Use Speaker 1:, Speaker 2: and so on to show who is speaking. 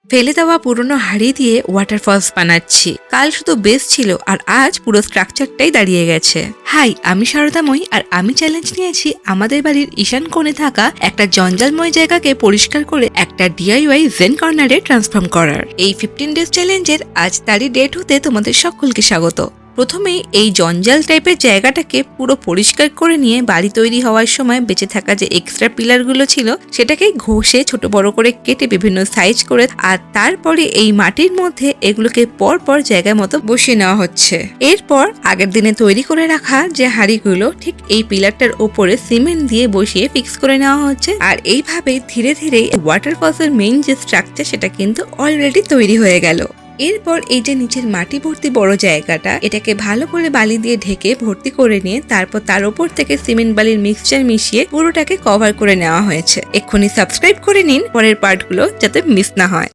Speaker 1: ফেলে দেওয়া পুরনো হাড়ি দিয়ে ওয়াটারফলস বানাচ্ছি। কাল শুধু বেস ছিল আর আজ পুরো স্ট্রাকচারটাই দাঁড়িয়ে গেছে। হাই, আমি শারদাময়ী আর আমি চ্যালেঞ্জ নিয়েছি আমাদের বাড়ির ঈশান কোণে থাকা একটা জঞ্জালময় জায়গাকে পরিষ্কার করে একটা ডিআইওয়াই জেন কর্নারে ট্রান্সফর্ম করার। এই 15 ডেজ চ্যালেঞ্জের আজ তারই ডেট হতে তোমাদের সকলকে স্বাগত। প্রথমে এই জঞ্জাল টাইপের জায়গাটাকে পুরো পরিষ্কার করে নিয়ে বাড়ি তৈরি হওয়ার সময় বেঁচে থাকা যে এক্সট্রা পিলারগুলো ছিল সেটাকে ঘষে ছোট বড় করে কেটে বিভিন্ন সাইজ করে আর তারপরে এই মাটির মধ্যে এগুলোকে পর পর জায়গা মতো বসিয়ে নেওয়া হচ্ছে। এরপর আগের দিনে তৈরি করে রাখা যে হাঁড়িগুলো ঠিক এই পিলারটার ওপরে সিমেন্ট দিয়ে বসিয়ে ফিক্স করে নেওয়া হচ্ছে। আর এইভাবে ধীরে ধীরে ওয়াটারফলসের মেইন যে স্ট্রাকচার সেটা কিন্তু অলরেডি তৈরি হয়ে গেল। এরপর এই যে নিচের মাটি ভর্তি বড় জায়গাটা এটাকে ভালো করে বালি দিয়ে ঢেকে ভর্তি করে নিয়ে তারপর তার উপর থেকে সিমেন্ট বালির মিক্সচার মিশিয়ে পুরোটাকে কভার করে নেওয়া হয়েছে। এক্ষুনি সাবস্ক্রাইব করে নিন পরের পার্টগুলো যাতে মিস না হয়।